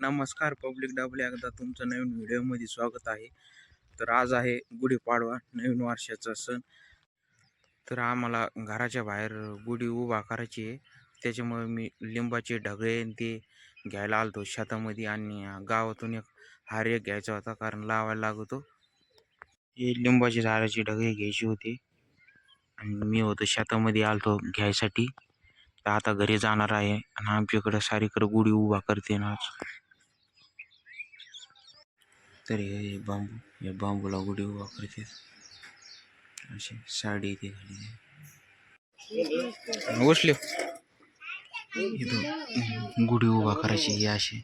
नमस्कार public double एकदा तुमचं नवीन व्हिडिओमध्ये स्वागत आहे. तर आज आहे गुढीपाडवा, नवीन वर्षाचा सण. तर आम्हाला घराच्या बाहेर गुढी उभा करायची आहे. त्याच्यामुळे मी लिंबाचे ढगळे आणि ते घ्यायला आलतो शेतामध्ये आणि गावातून एक हार एक घ्यायचा होता कारण लावायला लागतो. हे लिंबाचे झाडाचे ढगळे घ्यायचे होते आणि मी होतो शेतामध्ये आलतो घ्यायसाठी. तर आता घरी जाणार आहे आणि आमच्याकडे सारीकडे गुढी उभा करते ना आज. तर हे बांबू या बांबूला गुढी उभा करते अशी साडी इथे घाली उचले इथून गुढी उभा करायची ही अशी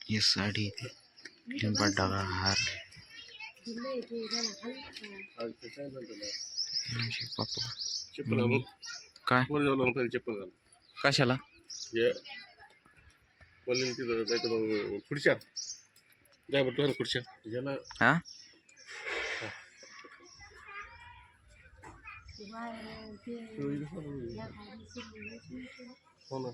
ही साडी इथे लिंबा डागा हार पप्पा काय कशाला खुर्च्या ड्रायव्हर खुर्च्या हा हो ना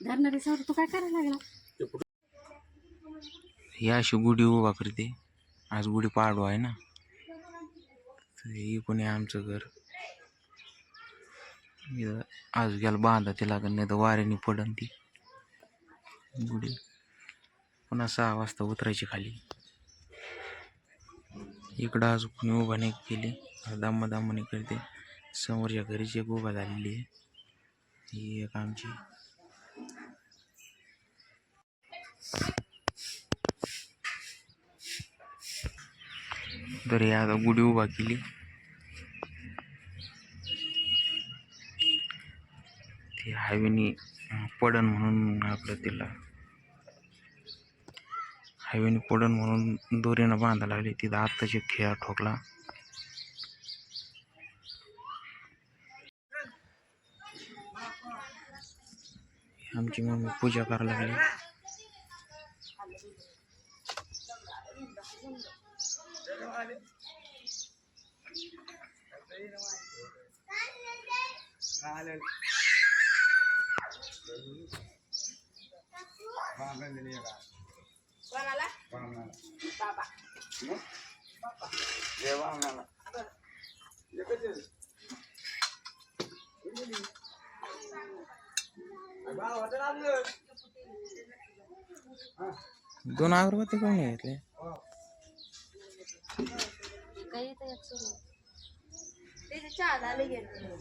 धरणारे सर तू काय करायला लागला? ही अशी गुढी उभा करते. आज गुढी पाडवा आहे ना. तर ही कोणी आमचं घर आज गेला बांधा ते लागेल नाही तर वाऱ्याने पडन ती गुढी. पुन्हा 6 वाजता उतरायची खाली. इकडं आज कोणी उभा नाही केली, दामादामाने करते. समोरच्या घरीची एक उभा झालेली आहे, ही एक आमची. तर आता गुढी उभा केली. ती हायवेनी पडन म्हणून आपलं तिला हायवेनी पडन म्हणून दोरीनं बांधायला लागली. तिथं आत्ताची खेळा ठोकला. आमची मम्मी पूजा करायला लागली. दोन अगरबत्ती कोण घेतले? काही तर चहा झाले घेतले.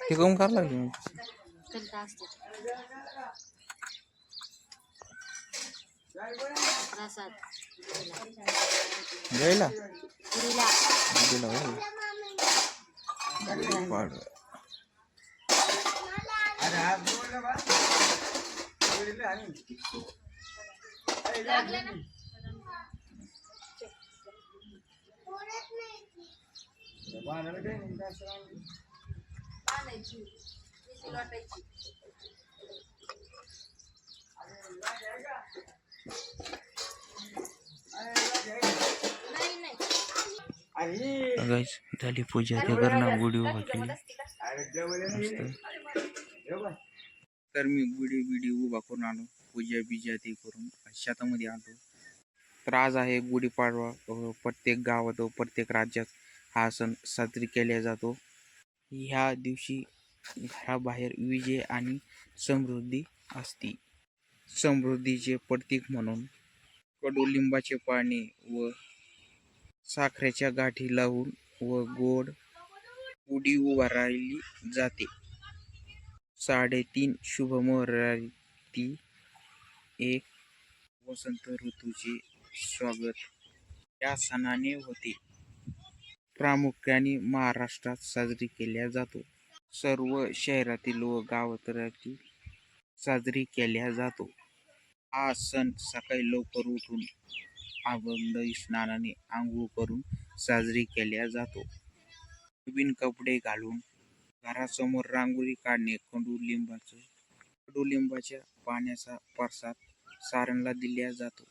ते कोण करायला लागली? घ्यायला झाली पूजा. ते करणं गुढी उभा केली. तर मी गुढी उभा करून आलो. पूजा बिजा ते करून शेतामध्ये आलो. तर आज आहे गुढीपाडवा. प्रत्येक गावात व प्रत्येक राज्यात हा सण साजरी केला जातो. ह्या दिवशी घराबाहेर विजय आणि समृद्धी असते. समृद्धीचे प्रतीक म्हणून कडुलिंबाचे पाने व साखरेच्या गाठी लावून व गोड गुढी उभारली जाते. 3.5 शुभ मुहूर्तातील एक वसंत ऋतूचे स्वागत या सणाने होते. प्रामुख्याने महाराष्ट्रात साजरी केला जातो. सर्व शहरातील व गावातील साजरी केला जातो. हा सण सकाळी लवकर उठून अभंग स्नानाने आंघोळ करून साजरी केला जातो. नवीन कपडे घालून घरासमोर रांगोळी काढणे, कडुलिंबाच्या पाण्याचा प्रसाद साऱ्यांना दिला जातो.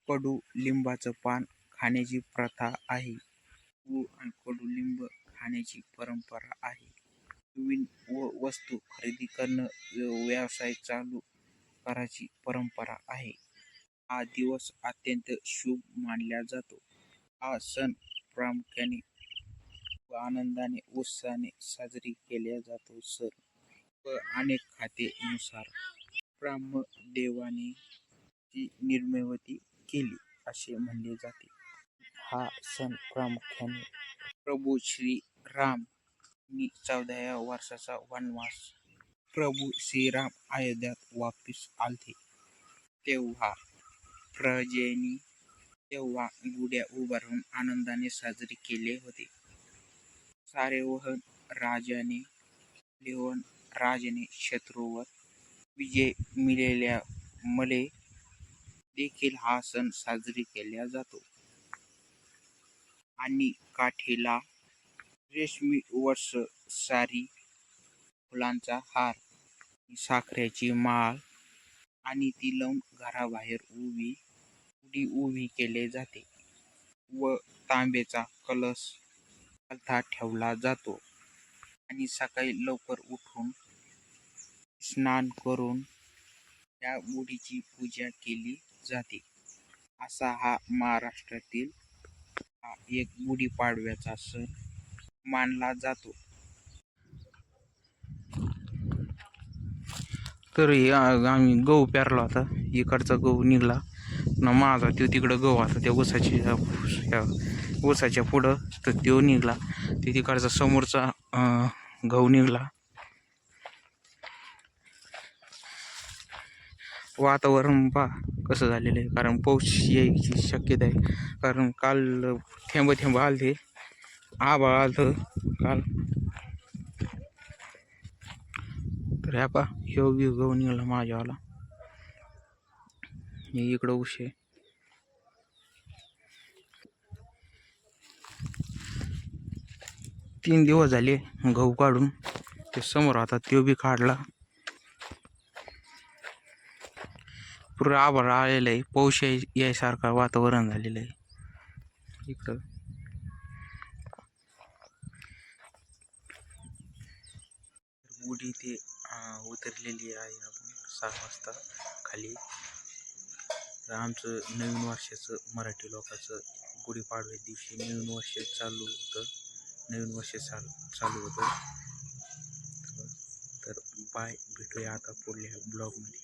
कडुलिंबाचं पान खाण्याची प्रथा आहे. गूळ आणि कडुलिंब खाण्याची परंपरा आहे. नवीन वस्तू खरेदी करणं, व्यवसाय चालू करायची परंपरा आहे. हा दिवस अत्यंत शुभ मानला जातो. हा सण प्रामुख्याने व आनंदाने उत्साहाने साजरी केला जातो. सण व अनेक खातेनुसार ब्रह्मदेवाने ची निर्मिती केली असे म्हणले जाते. हा सण प्रामुख्याने प्रभू श्री राम यांनी 14व्या वर्षाचा वनवास प्रभू श्रीराम अयोध्यात वापस आलते तेव्हा प्रजेनी गुढ्या उभारून आनंदाने साजरे केले होते. सारेवहन राजाने शत्रूवर विजय मिळाल्यामुळे देखील हा सण साजरी केला जातो. आणि काठीला रेशमी वर्ष सारी, फुलांचा हार, साखरेची माळ आणि ती लावून घराबाहेर गुढी उभी केली जाते व तांब्याचा कलश पालथी ठेवला जातो. आणि सकाळी लवकर उठून स्नान करून त्या गुढीची पूजा केली जाते. असा हा महाराष्ट्रातील एक गुढीपाडव्याचा सण मानला जातो. तर आम्ही गहू पेरला होता. इकडचा गहू निघला ना माझा तो तिकडं गहू आता त्या ऊसाच्या पुढं तर तो निघला. ते तिकडचा समोरचा गहू निघला. वातावरण पहा कसं झालेलं आहे, कारण पाऊस यायची शक्यता आहे. कारण काल थेंब आलते, आभाळ आलतं काल. तर ह्या पहा ह्यो गहू निघाला माझ्यावाला. इकडं ऊस आहे. तीन दिवस झाले गहू काढून. ते समोर आता तो बी काढला. पुरं आभाळ आलेलं आहे, पाऊस यायसारखं वातावरण झालेलं आहे इकडं. गुढी ते उतरलेली आहे आपण 6 वाजता खाली. आमचं नवीन वर्षाचं मराठी लोकांचं गुढीपाडव्या दिवशी नवीन वर्ष चालू होतं. तर बाय, भेटूया आता पुढल्या ब्लॉगमध्ये.